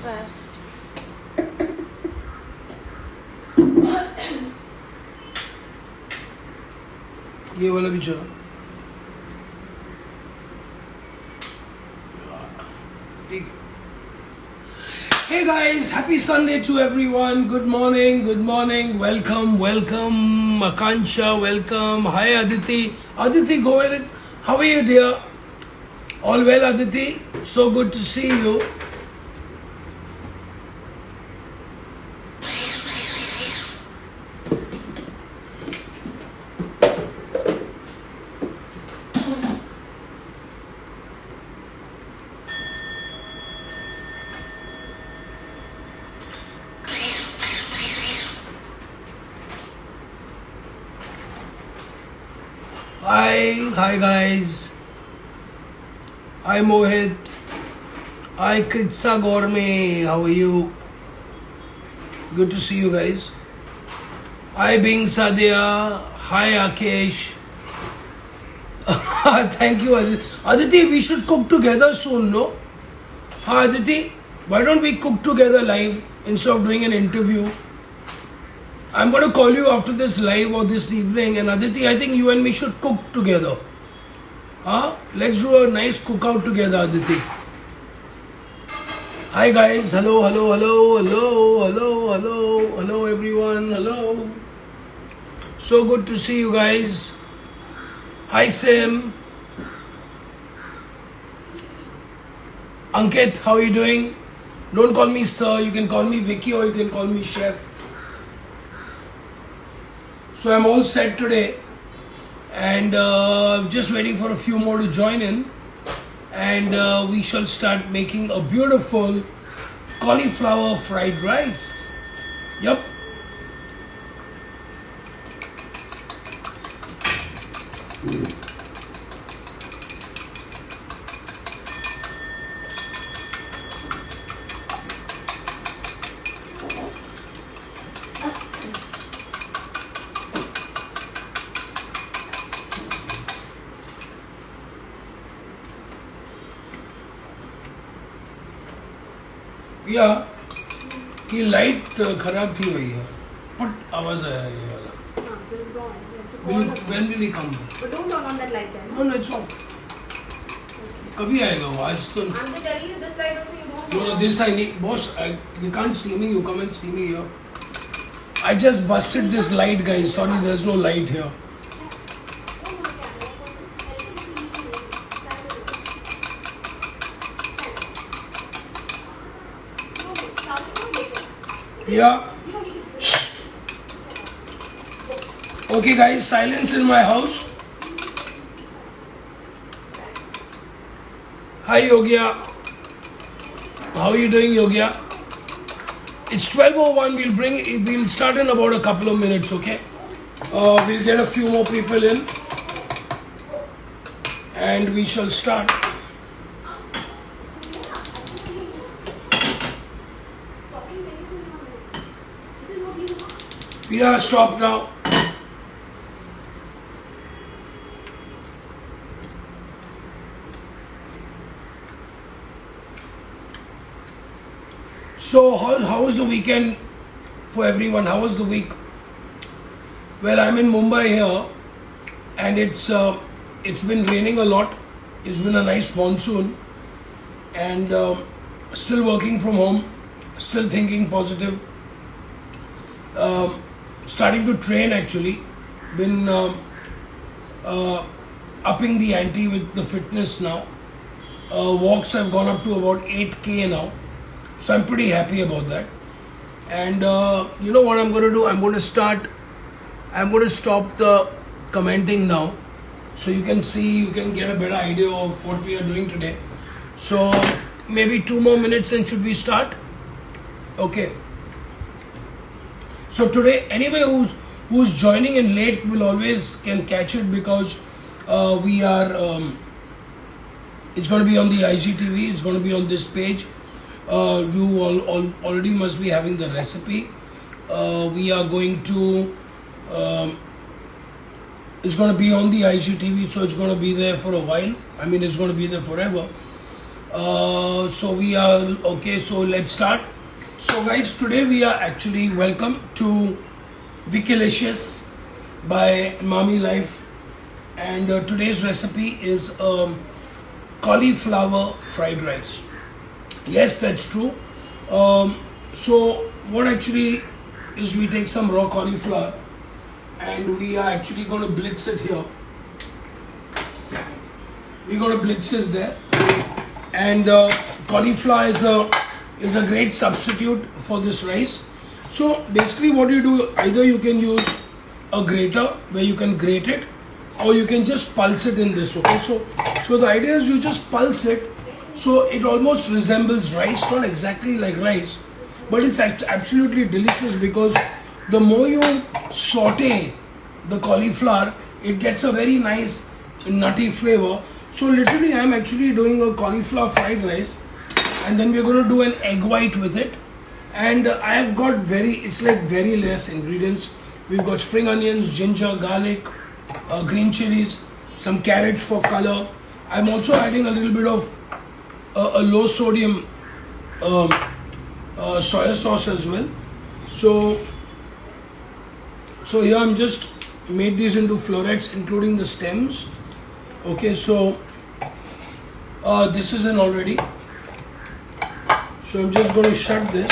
best. ये वाला भी चलो. Hey guys, happy Sunday to everyone. Good morning, welcome, Akansha, welcome. Hi Aditi. Aditi, go ahead. How are you, dear? All well, Aditi? So good to see you. Hi guys. Hi Mohit. Hi Kritsa Gourmet. How are you? Good to see you guys. Hi Bing Sadia. Hi Akesh. Thank you Aditi. Aditi, we should cook together soon, no? Hi Aditi, why don't we cook together live instead of doing an interview? I'm going to call you after this live or this evening, and Aditi, I think you and me should cook together. Let's do a nice cookout together, Aditi. Hi guys, hello everyone, hello. So good to see you guys. Hi Sim. Ankit, how are you doing? Don't call me sir, you can call me Vicky or you can call me chef. So I'm all set today and just waiting for a few more to join in, and we shall start making a beautiful cauliflower fried rice. Yup. या ये light खराब थी भैया, पट आवाज आया ये वाला. When will he come? But don't turn on that light then. No, it's off. कभी आएगा वो? आज तो. I'm just telling you this light also you don't. No, this I need, boss. You can't see me. You come and see me here. I just busted this light, guys. Sorry, there's no light here. Yeah. Okay guys, silence in my house. Hi Yogya. How are you doing, Yogya? It's 12:01. We'll start in about a couple of minutes, okay? We'll get a few more people in and we shall start. Yeah, stop now. So, how was the weekend for everyone? How was the week? Well, I'm in Mumbai here, and it's been raining a lot. It's been a nice monsoon, and still working from home, still thinking positive. Starting to train actually. Been upping the ante with the fitness now. Walks have gone up to about 8K now. So I'm pretty happy about that. And you know what I'm going to do? I'm going to stop the commenting now. So you can see, you can get a better idea of what we are doing today. So maybe 2 more minutes and should we start? Okay. So today, anyway, who's joining in late will always can catch it because we are. It's going to be on the IGTV. It's going to be on this page. You all already must be having the recipe. We are going to. It's going to be on the IGTV, so it's going to be there for a while. I mean, it's going to be there forever. So we are okay. So let's start. So guys, today we are actually welcome to Wikilicious by Mami Life, and today's recipe is cauliflower fried rice. Yes, that's true. So what actually is we take some raw cauliflower and we are actually going to blitz it here. We're going to blitz this there, and cauliflower is a great substitute for this rice. So basically what you do, either you can use a grater where you can grate it, or you can just pulse it in this. Okay, so the idea is you just pulse it, so it almost resembles rice, not exactly like rice, but it's absolutely delicious because the more you saute the cauliflower, it gets a very nice nutty flavor. So literally I'm actually doing a cauliflower fried rice, and then we're going to do an egg white with it. And I have got it's like very less ingredients. We've got spring onions, ginger, garlic, green chilies, some carrots for color. I'm also adding a little bit of a low sodium soya sauce as well. So here I'm just made these into florets, including the stems. Okay, so this is in already. So I'm just going to shut this.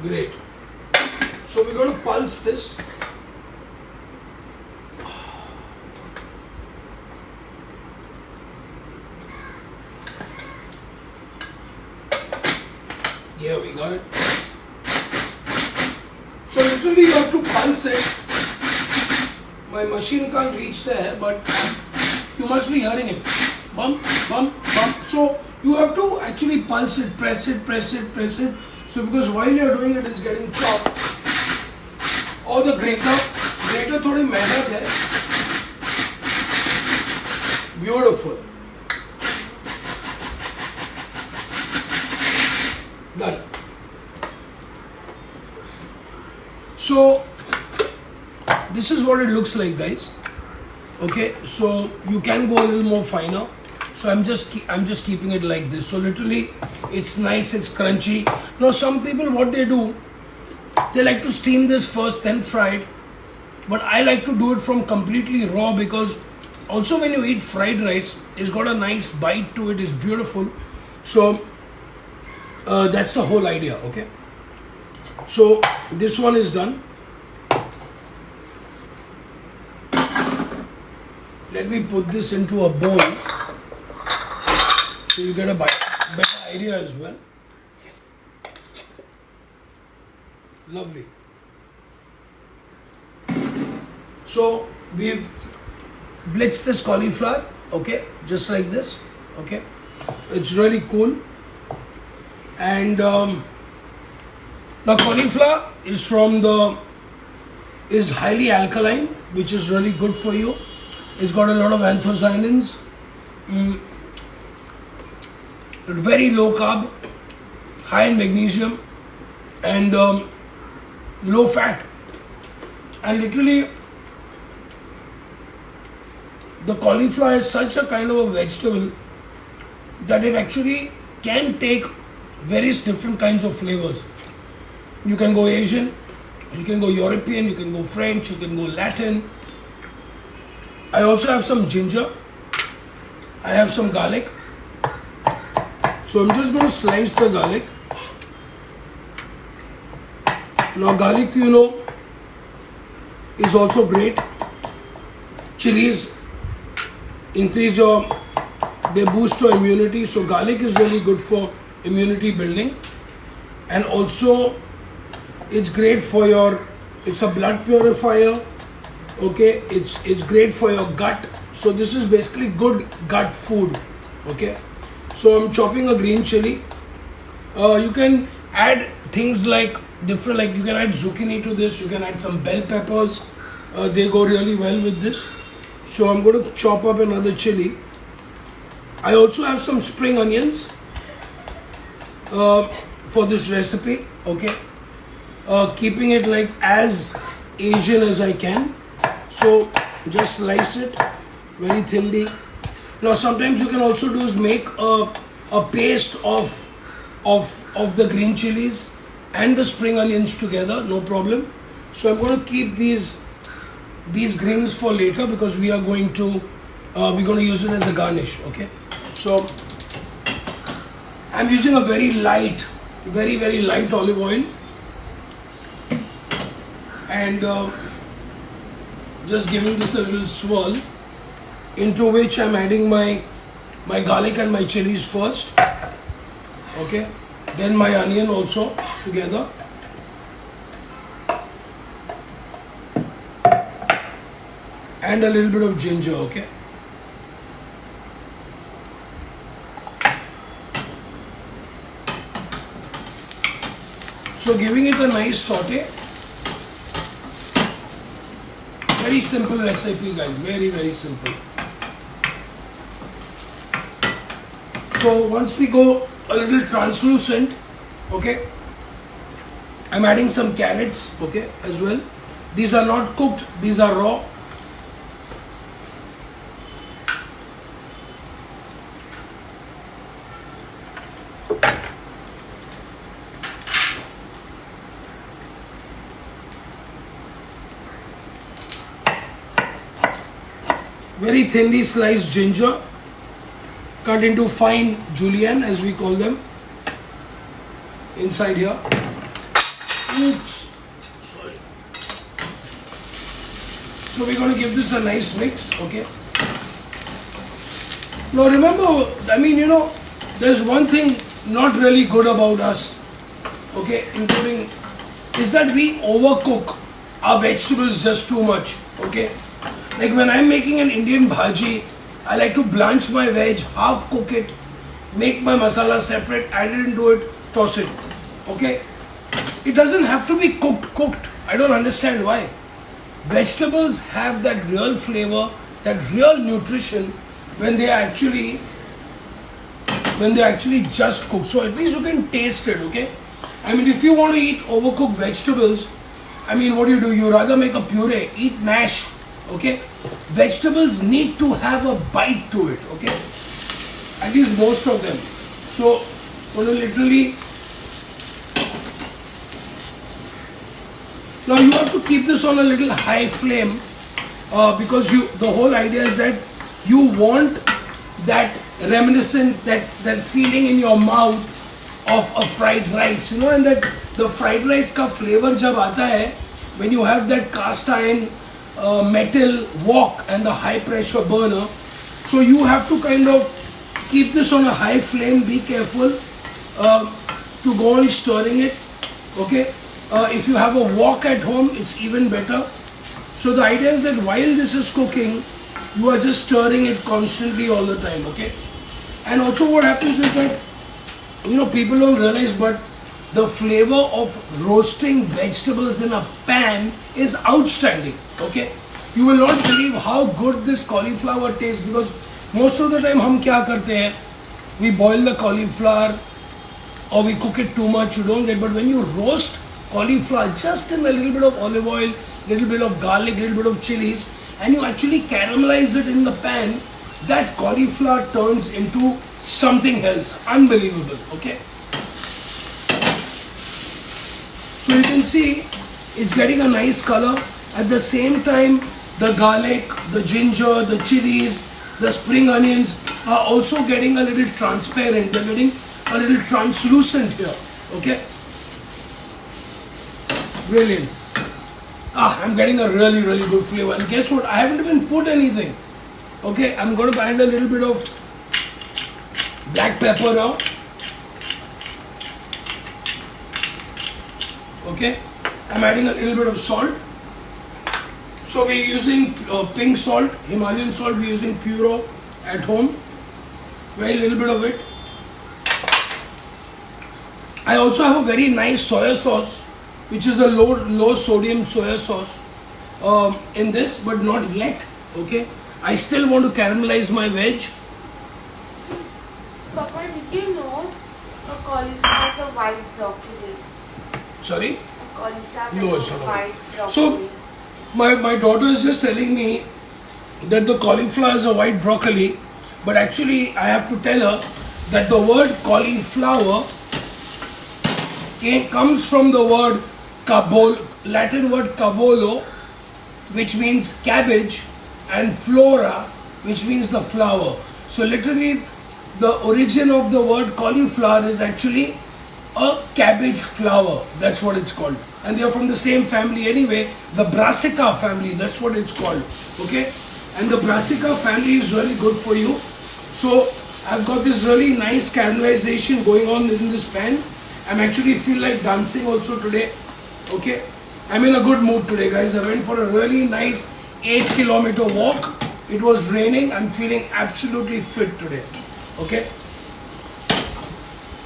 Great. So we're going to pulse this. Yeah, we got it. So literally you have to pulse it. My machine can't reach there, but you must be hearing it. Bump, bump, bump. So you have to actually pulse it, press it, press it, press it. So because while you're doing it, it's getting chopped. Or the grater थोड़ी मेहनत है. Beautiful. Done. So this is what it looks like, guys. Okay, so you can go a little more finer. So I'm just keeping it like this. So literally, it's nice, it's crunchy. Now some people, what they do, they like to steam this first, then fry it. But I like to do it from completely raw, because also when you eat fried rice, it's got a nice bite to it. It's beautiful. So that's the whole idea. Okay. So this one is done. Let me put this into a bowl so you get a better idea as well. Lovely. So we've blitzed this cauliflower, okay, just like this, okay. It's really cool. And now cauliflower is is highly alkaline, which is really good for you. It's got a lot of anthocyanins, very low carb, high in magnesium, and low fat. And literally, the cauliflower is such a kind of a vegetable that it actually can take various different kinds of flavors. You can go Asian, you can go European, you can go French, you can go Latin. I also have some ginger. I have some garlic. So I'm just going to slice the garlic. Now garlic, you know, is also great. Chilies they boost your immunity. So garlic is really good for immunity building. And also it's great for it's a blood purifier. Okay, it's great for your gut. So this is basically good gut food. Okay, so I'm chopping a green chili. You can add things like you can add zucchini to this. You can add some bell peppers. They go really well with this. So I'm going to chop up another chili. I also have some spring onions for this recipe. Okay, keeping it like as Asian as I can. So just slice it very thinly. Now sometimes you can also do is make a paste of the green chilies and the spring onions together, no problem. So I'm going to keep these greens for later because we are going to use it as a garnish. Okay, so I'm using a very light, very light olive oil, and just giving this a little swirl, into which I'm adding my garlic and my chilies first. Okay, then my onion also together. And a little bit of ginger, okay? So giving it a nice saute. Very simple recipe, guys. Very simple. So once we go a little translucent, okay, I'm adding some carrots, okay, as well. These are not cooked, these are raw. Very thinly sliced ginger, cut into fine julienne as we call them, inside here. Oops, sorry. So we're going to give this a nice mix, okay? Now remember, I mean, you know, there's one thing not really good about us, okay, including, is that we overcook our vegetables just too much, okay? Like when I'm making an Indian bhaji, I like to blanch my veg, half cook it, make my masala separate, add it into it, toss it. Okay? It doesn't have to be cooked. I don't understand why. Vegetables have that real flavor, that real nutrition when they are actually just cooked. So at least you can taste it, okay? I mean, if you want to eat overcooked vegetables, I mean, what do? You rather make a puree, eat mash. Okay, vegetables need to have a bite to it, okay, at least most of them. So going to literally, now you have to keep this on a little high flame because the whole idea is that you want that reminiscent, that feeling in your mouth of a fried rice, you know, and that the fried rice ka flavor jab aata hai when you have that cast iron metal wok and the high pressure burner. So you have to kind of keep this on a high flame, be careful to go on stirring it, okay. If you have a wok at home, it's even better. So the idea is that while this is cooking, you are just stirring it constantly all the time, okay. And also what happens is that, you know, people don't realize, but the flavor of roasting vegetables in a pan is outstanding, okay. You will not believe how good this cauliflower tastes, because most of the time हम क्या करते हैं, we boil the cauliflower or we cook it too much, you don't get. But when you roast cauliflower just in a little bit of olive oil, little bit of garlic, little bit of chilies, and you actually caramelize it in the pan, that cauliflower turns into something else, unbelievable, okay. So you can see it's getting a nice color. At the same time, the garlic, the ginger, the chilies, the spring onions are also getting a little transparent. They're getting a little translucent here. Okay? Brilliant. I'm getting a really good flavor. And guess what? I haven't even put anything. Okay? I'm going to add a little bit of black pepper now. Okay? I'm adding a little bit of salt. So we're using pink salt, Himalayan salt. We're using Puro at home. Very little bit of it. I also have a very nice soya sauce, which is a low sodium soya sauce in this, but not yet. Okay. I still want to caramelize my veg. Papa, did you know a cauliflower is a white broccoli? Sorry? cauliflower, No, it's not. white So, broccoli. my daughter is just telling me that the cauliflower is a white broccoli, but actually I have to tell her that the word cauliflower comes from the word Latin word cavolo, which means cabbage, and flora, which means the flower. So literally, the origin of the word cauliflower is actually a cabbage flower. That's what it's called. And they are from the same family anyway, the Brassica family. That's what it's called. Okay? And the Brassica family is really good for you. So I've got this really nice caramelization going on in this pan. I'm actually feel like dancing also today. Okay? I'm in a good mood today, guys. I went for a really nice 8-kilometer walk. It was raining. I'm feeling absolutely fit today. Okay?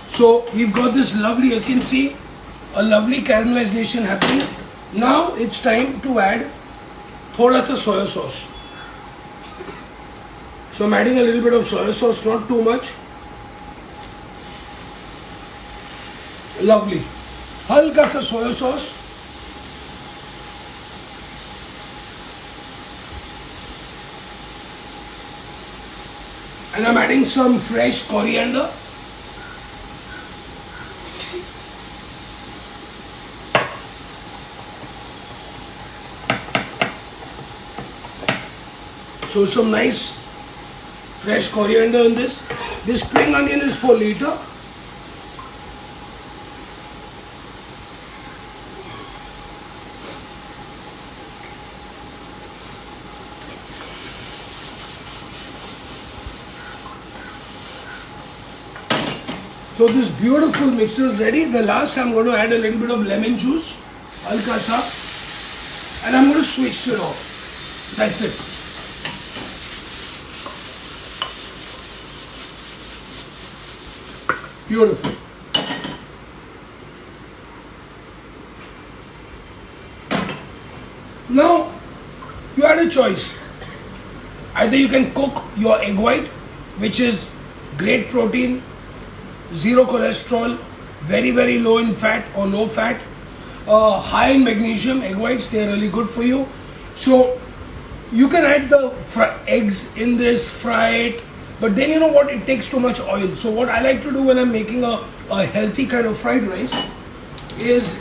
So we've got this lovely, you can see a lovely caramelization happening. Now it's time to add thoda sa soya sauce. So I'm adding a little bit of soya sauce, not too much. Lovely. Halka sa soya sauce. And I'm adding some fresh coriander. So some nice fresh coriander in this. This spring onion is for later. So this beautiful mixture is ready. The last I'm going to add a little bit of lemon juice, halka sa, and I'm going to switch it off. That's it. Beautiful. Now you had a choice. Either you can cook your egg white, which is great protein, zero cholesterol, very low in fat or no fat, high in magnesium. Egg whites, they are really good for you. So you can add the eggs in this, fry it, but then you know what, it takes too much oil. So what I like to do when I'm making a healthy kind of fried rice is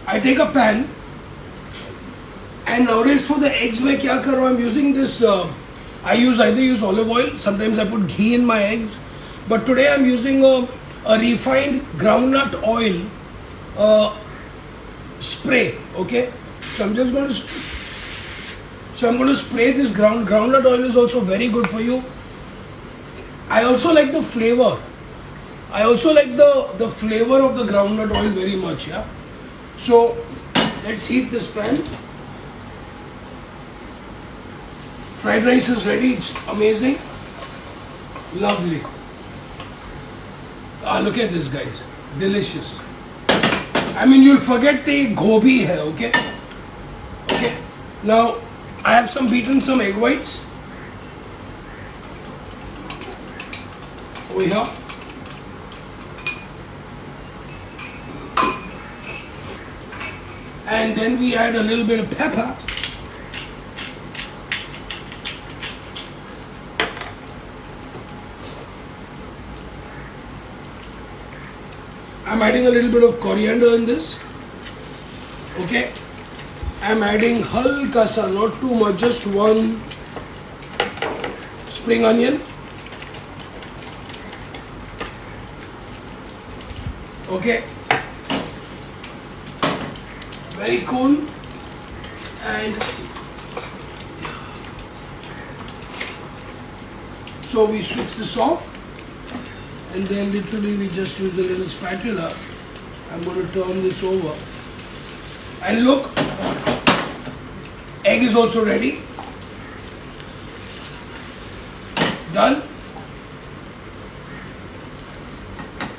I take a pan, and nowadays for the eggs मैं क्या कर रहा हूँ, I'm using this, I either use olive oil, sometimes I put ghee in my eggs, but today I'm using a refined groundnut oil spray. Okay, so I'm just going to spray this groundnut oil. Is also very good for you. I also like the flavor. I also like the flavor of the groundnut oil very much. Yeah. So let's heat this pan. Fried rice is ready. It's amazing. Lovely. Look at this, guys. Delicious. I mean, you'll forget the gobi hai, okay? Okay. Now, I have beaten some egg whites. Over here. And then we add a little bit of pepper. I'm adding a little bit of coriander in this. Okay. I'm adding halka sa, not too much, just one spring onion. Okay. Very cool. And so we switch this off. And then literally we just use a little spatula. I'm going to turn this over. And look, egg is also ready. Done.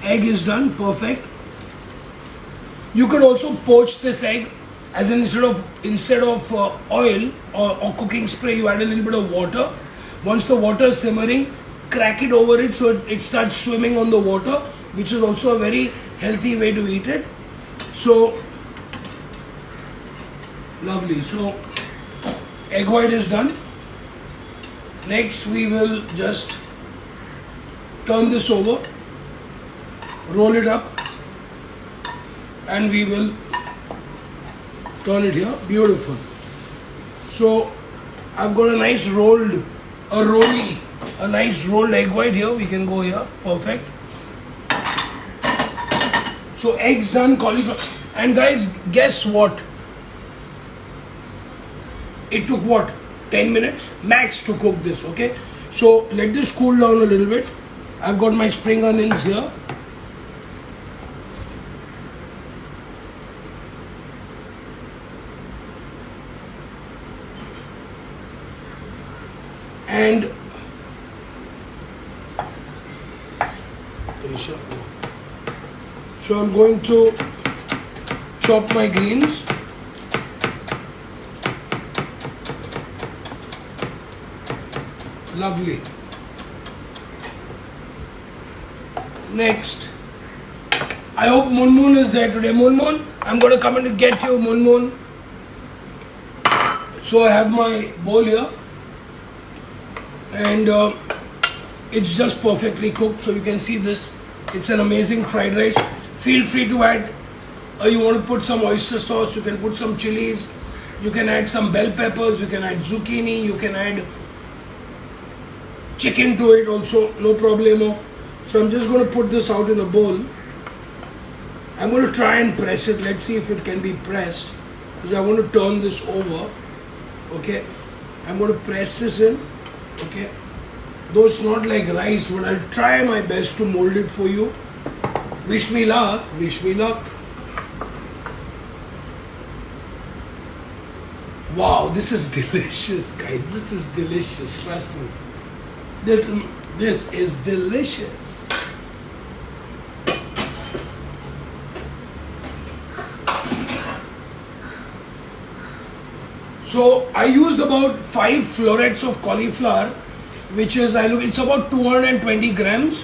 Egg is done, perfect. You could also poach this egg, as in instead of oil or cooking spray, you add a little bit of water. Once the water is simmering, crack it over it so it starts swimming on the water, which is also a very healthy way to eat it. So lovely. So egg white is done. Next we will just turn this over, roll it up, and we will turn it here. Beautiful. So I've got a nice rolled egg white here. We can go here. Perfect. So eggs done, cauliflower. And guys, guess what? It took what? 10 minutes max to cook this, okay? So let this cool down a little bit. I've got my spring onions here. And so I'm going to chop my greens. Lovely. Next, I hope Moon is there today. Moon, I'm going to come in to get you, Moon. So I have my bowl here, and it's just perfectly cooked. So you can see this. It's an amazing fried rice. Feel free to add. You want to put some oyster sauce. You can put some chilies. You can add some bell peppers. You can add zucchini. You can add chicken to it also, no problemo. So I'm just going to put this out in a bowl. I'm going to try and press it. Let's see if it can be pressed, because I want to turn this over. Okay, I'm going to press this in. Okay, though it's not like rice, but I'll try my best to mold it for you. Wish me luck. Wish me luck. Wow, this is delicious, guys. This is delicious. Trust me. This is delicious. So I used about 5 florets of cauliflower, which is, it's about 220 grams,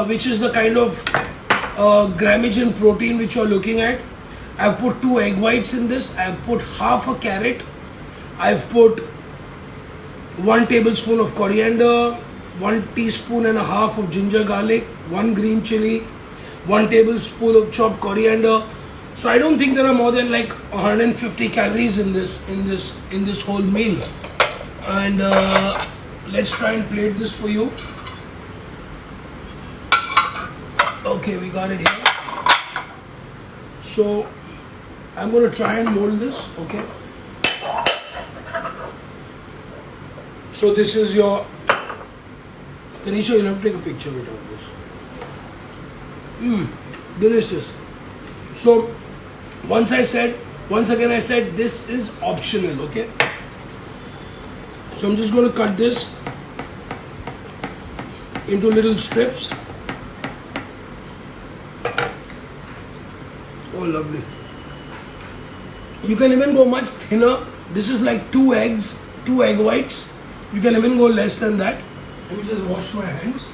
which is the kind of grammage in protein which you're looking at. I've put 2 egg whites in this. I've put half a carrot. I've put 1 tablespoon of coriander, 1 teaspoon and a half of ginger garlic, 1 green chili, 1 tablespoon of chopped coriander. So I don't think there are more than like 150 calories in this whole meal. And let's try and plate this for you. Okay, we got it here. So I'm going to try and mold this. Okay. So this is your, Tanisha, you'll have to take a picture of it of this. Delicious. So once again I said this is optional, okay? So I'm just going to cut this into little strips. Oh, lovely. You can even go much thinner. This is like 2 eggs, 2 egg whites. You can even go less than that. Let me just wash my hands.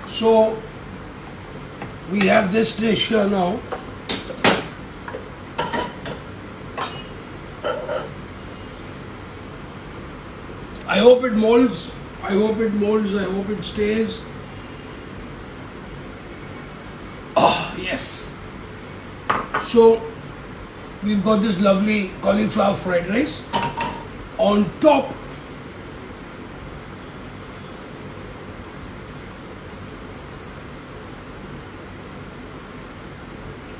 So we have this dish here now. I hope it molds. I hope it stays. Oh, yes. So we've got this lovely cauliflower fried rice. On top,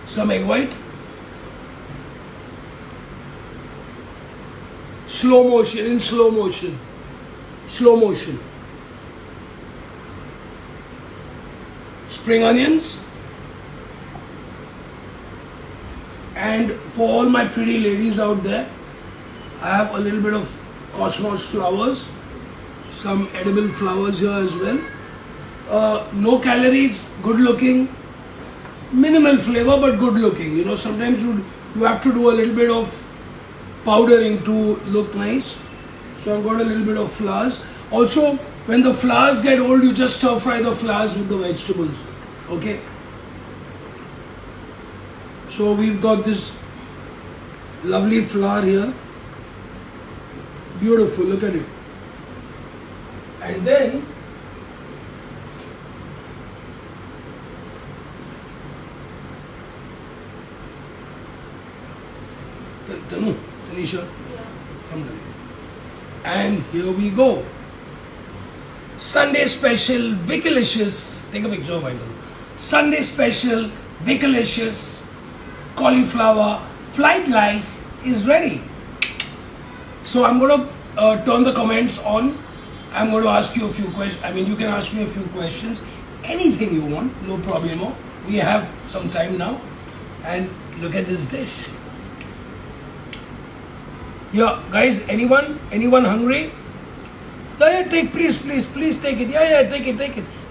some egg white. In slow motion. Spring onions. And for all my pretty ladies out there, I have a little bit of cosmos flowers, some edible flowers here as well. No calories, good looking, minimal flavor but good looking. You know, sometimes you have to do a little bit of powdering to look nice. So I've got a little bit of flowers. Also, when the flowers get old, you just stir fry the flowers with the vegetables. Okay. So we've got this lovely flower here. Beautiful, look at it. And then Tanu, Tanisha, come down. And here we go. Sunday special, Vicalicious. Take a picture of it. Sunday special, Vicalicious cauliflower flight lice is ready. So I'm going to turn the comments on. I'm going to ask you a few questions. I mean, you can ask me a few questions. Anything you want, no problemo. We have some time now. And look at this dish. Yeah, guys, anyone hungry? Yeah, please take it. Yeah, take it.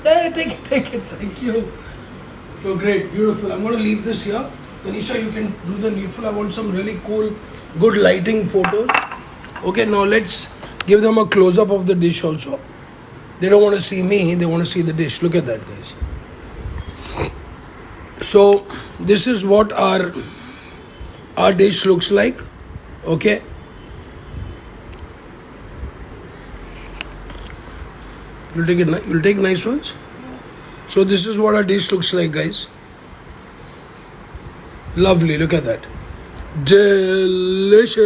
Yeah, take it. Thank you. So great, beautiful. I'm going to leave this here. Tanisha, you can do the needful. I want some really cool, good lighting photos. Okay, now let's give them a close-up of the dish also. They don't want to see me, they want to see the dish. Look at that, guys. So, this is what our dish looks like. Okay. You'll take nice ones. So this is what our dish looks like, guys. Lovely, look at that. Delicious.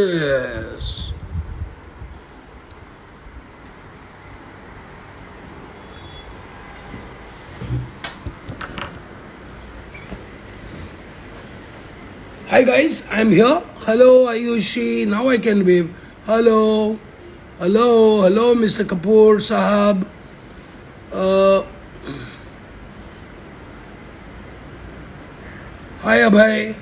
Hi guys, I'm here. Hello Ayushi, now I can wave. Hello, Mr. Kapoor Sahab. Hi Abhay.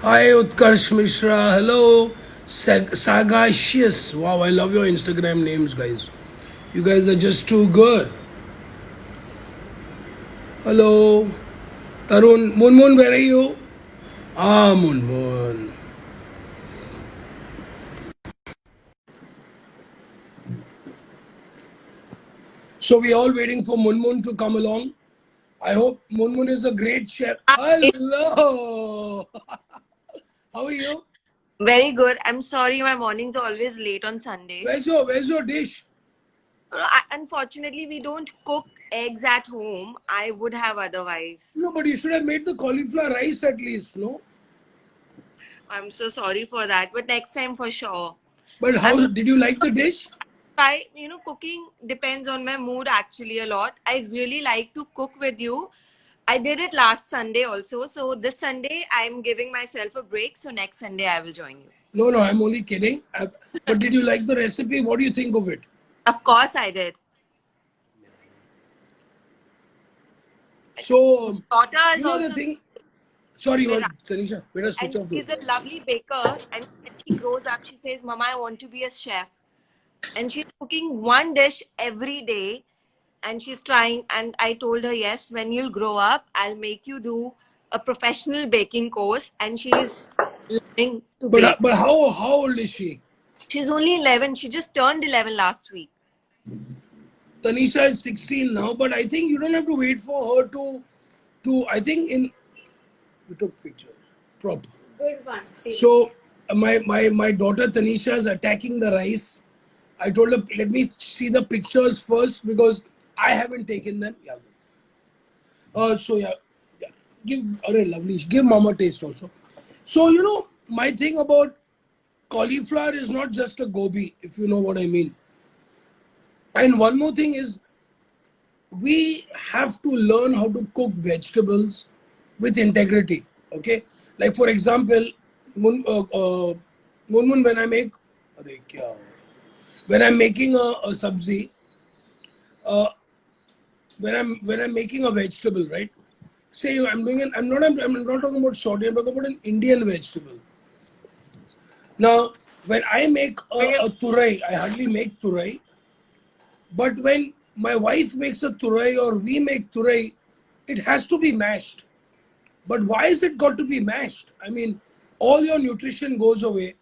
Hi Utkarsh Mishra. Hello Sagacious. Wow, I love your Instagram names, guys. You guys are just too good. Hello Tarun. Moon, where are you? Moon. So we're all waiting for Moon to come along. I hope Moon is a great chef. Hello. How are you? Very good. I'm sorry my mornings are always late on Sundays. Where's your dish? Unfortunately, we don't cook eggs at home. I would have otherwise. No, but you should have made the cauliflower rice at least, no? I'm so sorry for that, but next time for sure. But how did you like the dish? Cooking depends on my mood actually a lot. I really like to cook with you. I did it last Sunday also. So this Sunday, I'm giving myself a break. So next Sunday, I will join you. No, I'm only kidding. But did you like the recipe? What do you think of it? Of course, I did. So, daughter you know also the thing. Sorry, Tanisha, better switch and off. she's a lovely baker. And when she grows up, she says, "Mama, I want to be a chef." And she's cooking one dish every day. And she's trying. And I told her, yes, when you'll grow up, I'll make you do a professional baking course. And she's learning to bake. But how old is she? She's only 11. She just turned 11 last week. Tanisha is 16 now, but I think you don't have to wait for her to I think you took pictures. Proper. Good one. See. So my daughter Tanisha is attacking the rice. I told her, let me see the pictures first because I haven't taken them. Yeah. Give mama taste also. So my thing about cauliflower is not just a gobi, if you know what I mean. And one more thing is, we have to learn how to cook vegetables with integrity. Okay, like for example, when I make, when I'm making a sabzi, when I'm making a vegetable, right? Say I'm not talking about saute. I'm talking about an Indian vegetable. Now, when I make a turai, I hardly make turai. But when my wife makes a turai or we make turai, it has to be mashed. But why is it got to be mashed? I mean, all your nutrition goes away.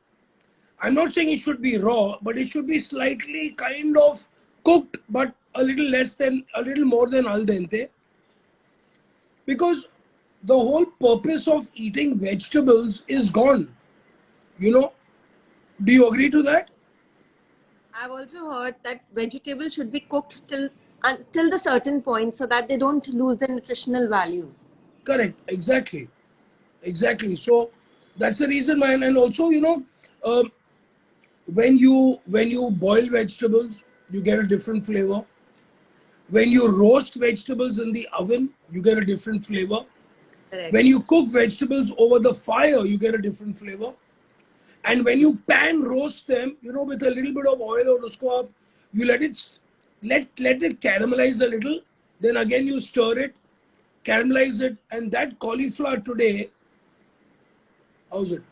I'm not saying it should be raw, but it should be slightly kind of cooked, but a little more than al dente. Because the whole purpose of eating vegetables is gone. You know, do you agree to that? I've also heard that vegetables should be cooked till until the certain point so that they don't lose their nutritional value. Correct. Exactly. Exactly. So that's the reason why. And also, uh, when you boil vegetables, you get a different flavor. When you roast vegetables in the oven, you get a different flavor. Correct. When you cook vegetables over the fire, you get a different flavor. And when you pan roast them, with a little bit of oil or usko up, you let it caramelize a little. Then again you stir it, caramelize it, and that cauliflower today, how's it?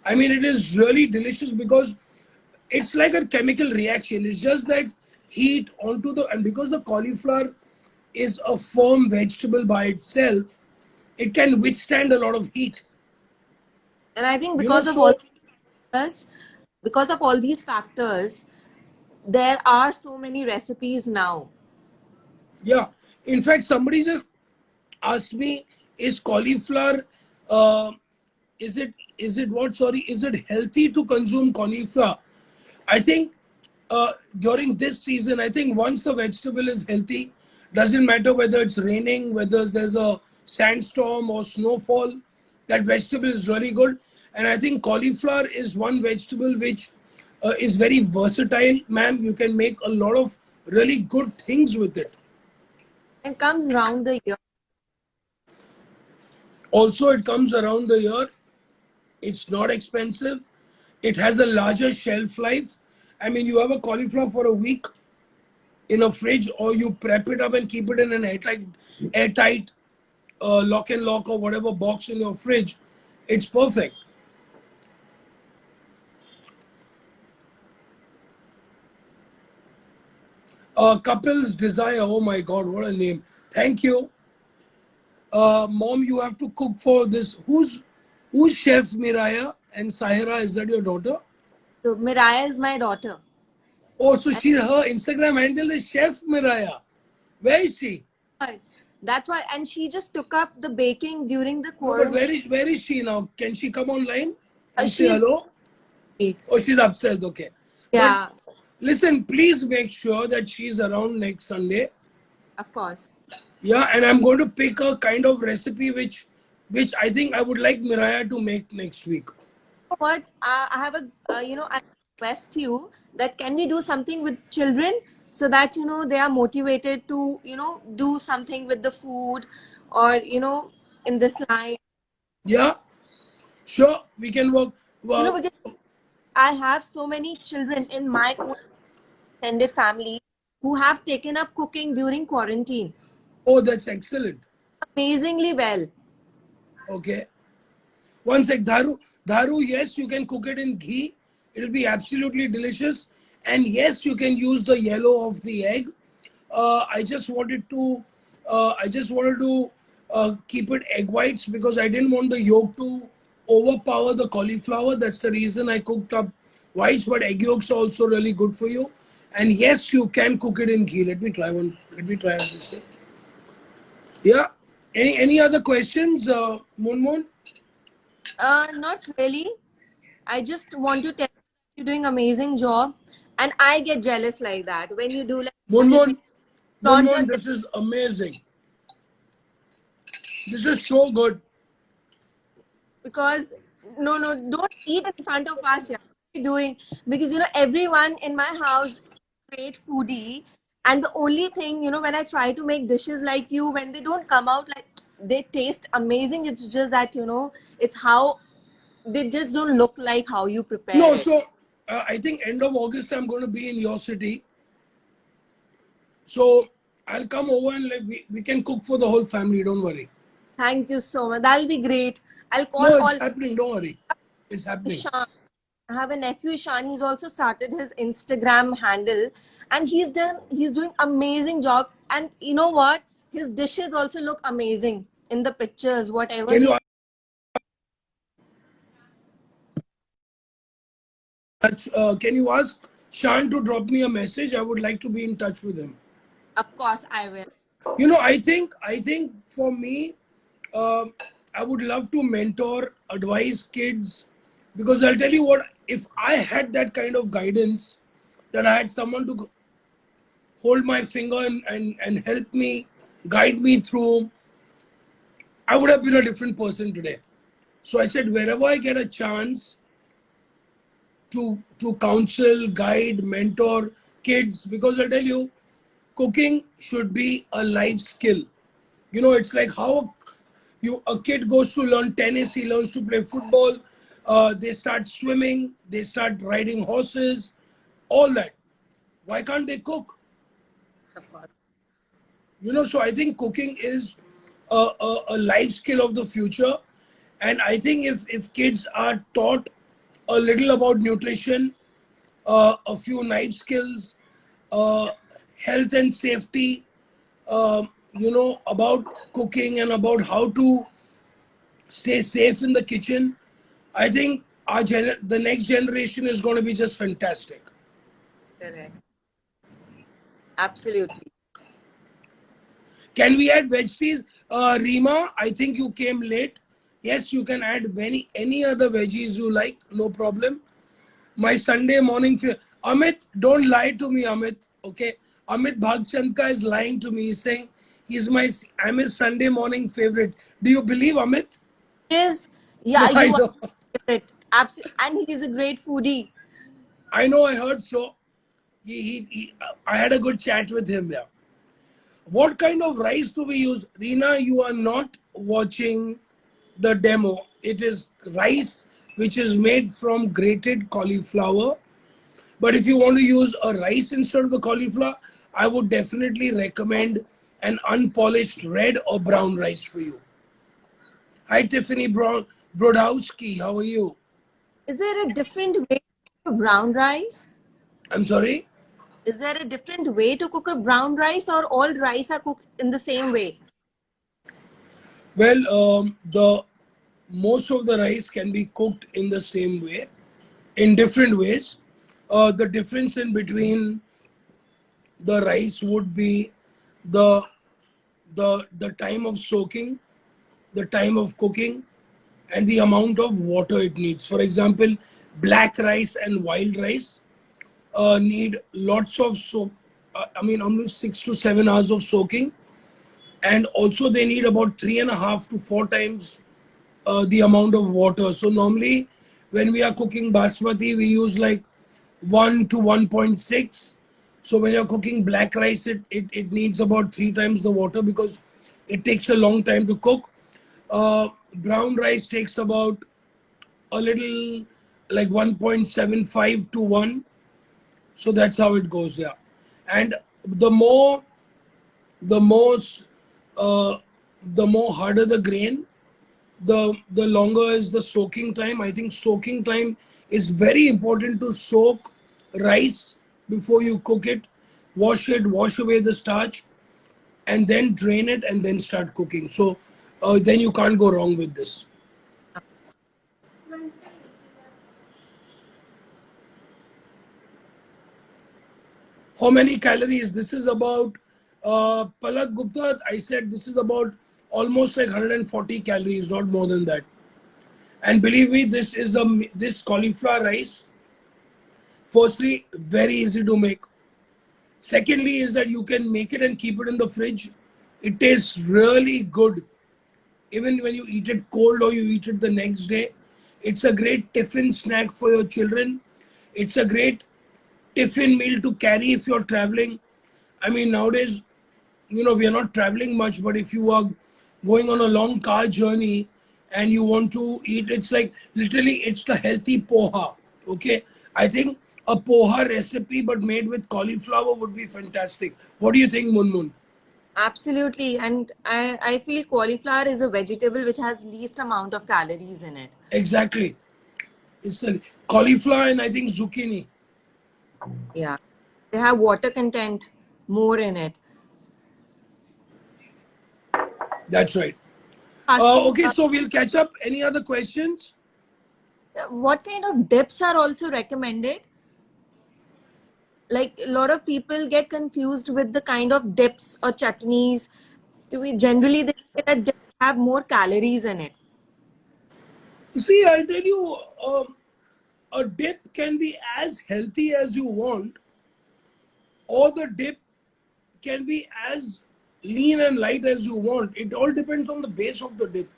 I mean, it is really delicious because it's like a chemical reaction. It's just that heat onto and because the cauliflower is a firm vegetable by itself, it can withstand a lot of heat. And I think You know, because of so all these factors, there are so many recipes now. yeah. In fact, somebody just asked me, is cauliflower, uh, is it healthy to consume cauliflower? I think during this season, I think once the vegetable is healthy, doesn't matter whether it's raining, whether there's a sandstorm or snowfall, that vegetable is really good. And I think cauliflower is one vegetable which is very versatile, ma'am. You can make a lot of really good things with it. And comes round the year. Also, it comes around the year. It's not expensive. It has a larger shelf life. I mean, you have a cauliflower for a week in a fridge, or you prep it up and keep it in an airtight lock and lock or whatever box in your fridge. It's perfect. Couple's Desire. Oh my God, what a name. Thank you. Mom, you have to cook for this. Who's Chef Miraya and Sahira? Is that your daughter? So Miraya is my daughter. Oh, so her Instagram handle is Chef Miraya. Where is she? That's why, and she just took up the baking during the No, but quarantine. where is she now? Can she come online and say She's hello? Oh, she's upstairs. Okay. yeah, But listen, please make sure that she's around next Sunday. of course. Yeah, and I'm going to pick a kind of recipe which I think I would like Miraya to make next week. You know what? I have a I request you that can we do something with children so that they are motivated to do something with the food or in this line. Yeah, sure, we can work. Well, Because I have so many children in my own extended family who have taken up cooking during quarantine oh, that's excellent. amazingly well. Okay. One sec, Dharu, yes, you can cook it in ghee. It'll be absolutely delicious. And yes, you can use the yellow of the egg. I just wanted to, keep it egg whites because I didn't want the yolk to overpower the cauliflower. That's the reason I cooked up whites. But egg yolks are also really good for you. And yes, you can cook it in ghee. Let me try one. Let me try this. Yeah. Any other questions, Moon? Not really. I just want to tell you you're doing amazing job, and I get jealous like that when you do like Moon, flaunt your this is amazing. This is so good. because no, don't eat in front of us. Yeah. What are you doing? Because everyone in my house is a great foodie, and the only thing when I try to make dishes like you, when they don't come out like they taste amazing, it's just that it's how they just don't look like how you prepare No, it. so I think end of August I'm going to be in your city. So I'll come over and we can cook for the whole family. Don't worry. Thank you so much. That'll be great. I'll call No, it's all happening. Don't worry. It's happening. Ishan. I have a nephew, Ishan. He's also started his Instagram handle, and he's doing amazing job. And you know what? His dishes also look amazing in the pictures. Whatever Can he you can you ask Shan to drop me a message? I would like to be in touch with him. Of course, I will. You know, I think for me, I would love to mentor, advise kids, because I'll tell you what, if I had that kind of guidance, that I had someone to hold my finger and help me, guide me through, I would have been a different person today. So I said, wherever I get a chance to counsel, guide, mentor kids, because I'll tell you, cooking should be a life skill. You know, it's like how a kid goes to learn tennis, he learns to play football, they start swimming, they start riding horses, all that. Why can't they cook? Of course. You know, so I think cooking is a life skill of the future. And I think if kids are taught a little about nutrition, a few knife skills, health and safety, you know, about cooking and about how to stay safe in the kitchen, I think the next generation is going to be just fantastic. Correct. Absolutely. Can we add veggies? Rima, I think you came late. Yes, you can add any other veggies you like, no problem. My Sunday morning, Amit, don't lie to me, Amit. Okay, Amit Bhagchandka is lying to me. He's saying I'm his Sunday morning favorite. Do you believe, Amit? Is No, yeah, I you are know. favorite. And he's a great foodie. I know. I heard so. I had a good chat with him there. What kind of rice do we use? Reena, you are not watching the demo. It is rice which is made from grated cauliflower. But if you want to use a rice instead of the cauliflower, I would definitely recommend an unpolished red or brown rice for you. Hi, Tiffany Brodowski. How are you? Is there a different way to cook a brown rice? I'm sorry? Is there a different way to cook a brown rice, or all rice are cooked in the same way? Well, the most of the rice can be cooked in the same way, in different ways. The difference in between the rice would be the the time of soaking, the time of cooking, and the amount of water it needs. For example, black rice and wild rice need lots of soak. I mean, only 6 to 7 hours of soaking, and also they need about 3.5 to 4 times the amount of water. So normally, when we are cooking basmati, we use like 1 to 1.6. So when you're cooking black rice, it needs about 3 times the water because it takes a long time to cook. Brown rice takes about a little like 1.75 to 1. So that's how it goes, yeah. And the more the most the more harder the grain, the longer is the soaking time. I think soaking time is very important to soak rice before you cook it. Wash it, wash away the starch, and then drain it and then start cooking. So then you can't go wrong with this. How many calories? This is about Palak Gupta. I said this is about almost like 140 calories, not more than that. And believe me, this cauliflower rice. Firstly, very easy to make. Secondly, is that you can make it and keep it in the fridge. It tastes really good, even when you eat it cold or you eat it the next day. It's a great tiffin snack for your children. It's a great tiffin meal to carry if you're traveling. I mean, nowadays, you know, we are not traveling much, but if you are going on a long car journey and you want to eat, it's like literally it's the healthy poha. Okay. I think a poha recipe but made with cauliflower would be fantastic. What do you think, Munmun? Absolutely. And I feel cauliflower is a vegetable which has least amount of calories in it. Exactly. It's a cauliflower and I think zucchini. Yeah. They have water content more in it. That's right. Asking Okay, so we'll catch up. Any other questions? what kind of dips are also recommended? Like a lot of people get confused with the kind of dips or chutneys. We generally they say that dips have more calories in it. See, I'll tell you, a dip can be as healthy as you want, or the dip can be as lean and light as you want. It all depends on the base of the dip.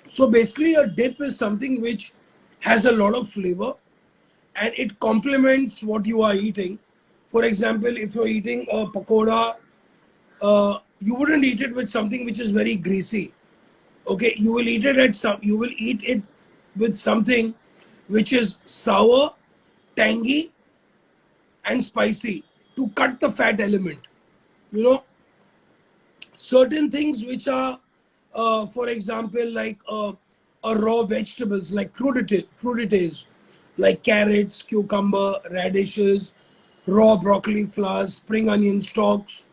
So basically, a dip is something which has a lot of flavor and it complements what you are eating. For example, if you're eating a pakoda, you wouldn't eat it with something which is very greasy. Okay, you will eat it with something which is sour, tangy, and spicy to cut the fat element. You know, certain things which are, for example, like raw vegetables like crudités, like carrots, cucumber, radishes, raw broccoli flowers, spring onion stalks.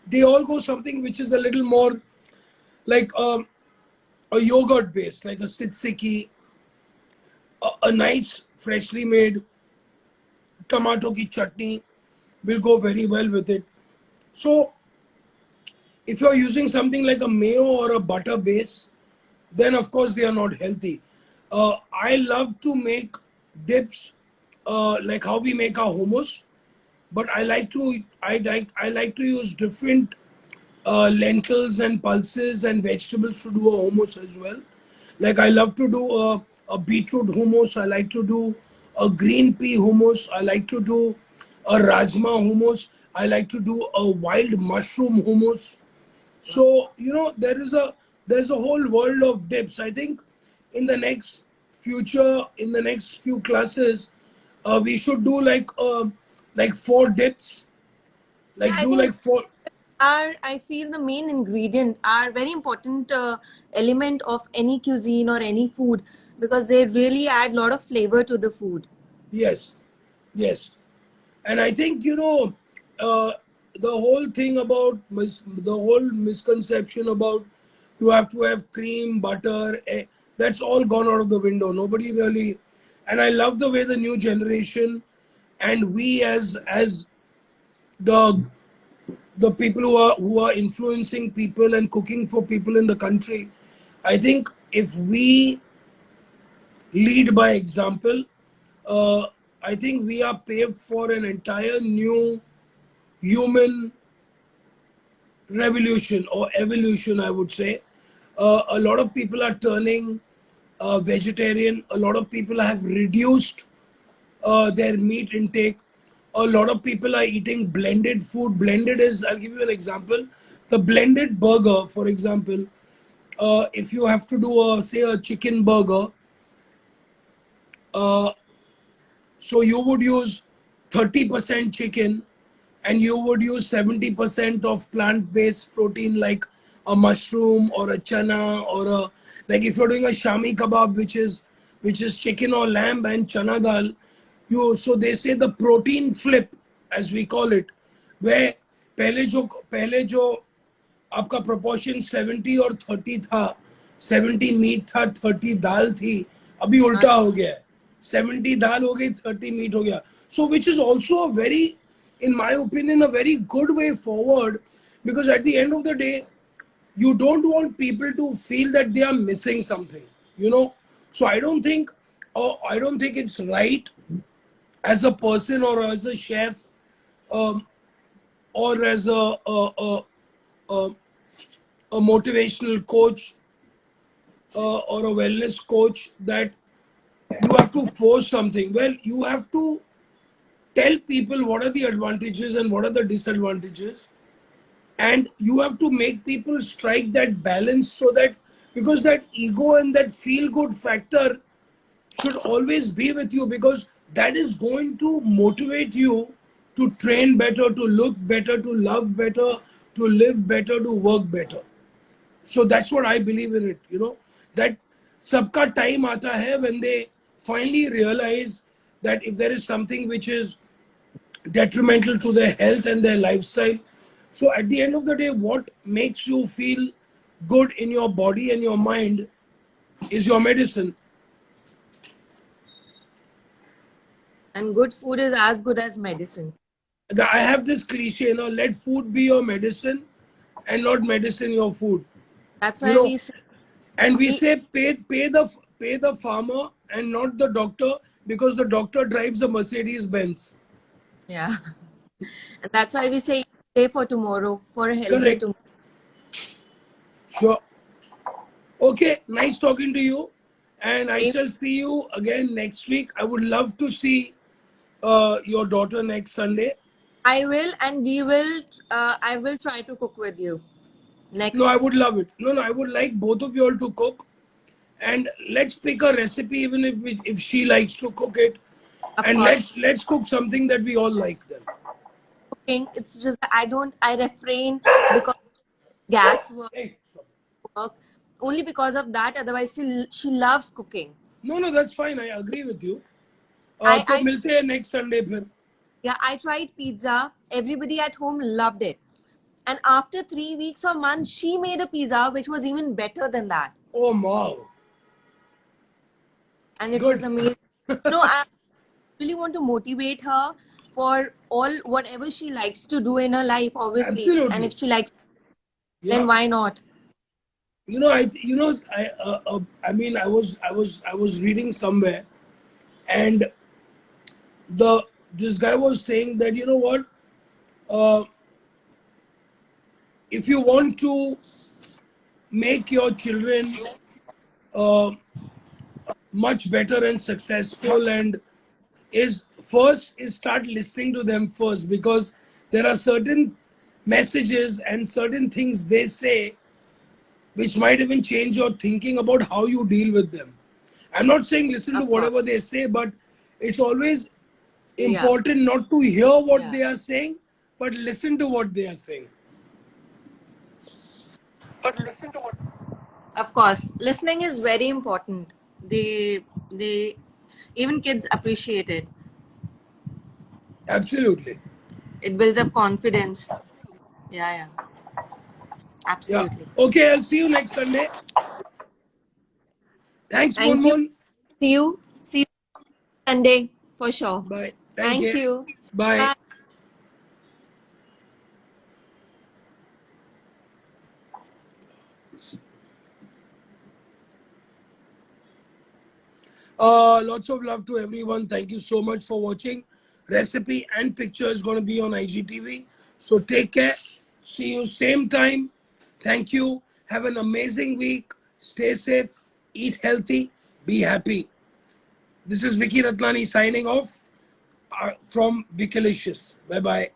They all go something which is a little more like a yogurt base, like a tzatziki, a nice freshly made tomato ki chutney will go very well with it. So if you're using something like a mayo or a butter base, then of course they are not healthy. I love to make dips like how we make our hummus, but I like to use different lentils and pulses and vegetables to do a hummus as well. Like I love to do a beetroot hummus. I like to do a green pea hummus. I like to do a rajma hummus. I like to do a wild mushroom hummus. So there's a whole world of dips. I think in the next in the next few classes, we should do like 4 dips. Yeah, Like I do think like 4. I feel the main ingredient are very important element of any cuisine or any food because they really add a lot of flavor to the food. Yes, yes. And I think the whole thing about the whole misconception about you have to have cream, butter, that's all gone out of the window. Nobody really, and I love the way the new generation and we as the the people who are influencing people and cooking for people in the country. I think if we lead by example, uh, I think we are paved for an entire new human revolution or evolution, I would say. A lot of people are turning vegetarian. A lot of people have reduced their meat intake. A lot of people are eating blended food. Blended is, I'll give you an example. The blended burger, for example, if you have to do say a chicken burger, uh, so you would use 30% chicken and you would use 70% of plant-based protein like a mushroom or a chana or a, like if you're doing a shami kebab which is chicken or lamb and chana dal, so they say the protein flip as we call it, where पहले जो आपका proportion 70 और 30 था, 70 meet था, 30 दाल थी, अभी उल्टा हो गया है, 70 दाल हो गई, 30 मीट हो गया. So which is also a very, in my opinion, a very good way forward, because at the end of the day you don't want people to feel that they are missing something. So I don't think it's right as a person or as a chef, um, or as a, a motivational coach, or a wellness coach, that you have to force something. Well, you have to tell people what are the advantages and what are the disadvantages, and you have to make people strike that balance, so that, because that ego and that feel good factor should always be with you, because that is going to motivate you to train better, to look better, to love better, to live better, to work better. So that's what I believe in it, that sabka time aata hai when they finally realize that if there is something which is detrimental to their health and their lifestyle. So at the end of the day, what makes you feel good in your body and your mind is your medicine. And good food is as good as medicine. I have this cliche, let food be your medicine and not medicine your food. That's You why know, we say, and we we, say pay the farmer and not the doctor, because the doctor drives a Mercedes Benz. yeah. And that's why we say pay for tomorrow, for a healthier Correct. tomorrow. Sure. Okay, nice talking to you. And I Same. shall see you again next week. I would love to see your daughter next Sunday. I will, and we will. I will try to cook with you No, I next. would love it. No, I would like both of you all to cook. And let's pick a recipe, even if she likes to cook it. Of And course, let's cook something that we all like then. cooking. It's just I don't. I refrain because gas Hey, stop. work. Only because of that. Otherwise, she loves cooking. No, that's fine. I agree with you. तो I मिलते हैं next Sunday फिर. Yeah, I tried pizza. Everybody at home loved it. And after 3 weeks or months, she made a pizza which was even better than that. Oh wow. And it Good. was amazing. I really want to motivate her for all whatever she likes to do in her life, obviously. And Absolutely. if she likes, Yeah. then why not? I mean, I was reading somewhere, and this guy was saying that, you know what, if you want to make your children uh, much better and successful, and is start listening to them first, because there are certain messages and certain things they say which might even change your thinking about how you deal with them. I'm not saying listen to Of course. whatever they say, but it's always Yeah. important not to hear what Yeah. they are saying, but listen to what they are saying. Of course. Listening is very important. They even kids appreciate it. Absolutely. It builds up confidence. Yeah. Yeah. Absolutely. Okay, I'll see you next Sunday. Thanks, Thank you. Monmon. See you Sunday for sure. Bye. Thank Thank you. you. Bye. Bye. Lots of love to everyone. Thank you so much for watching. Recipe and picture is going to be on IGTV. So take care. See you same time. Thank you. Have an amazing week. Stay safe. Eat healthy. Be happy. This is Vicky Ratnani signing off from Vicalicious. Bye bye.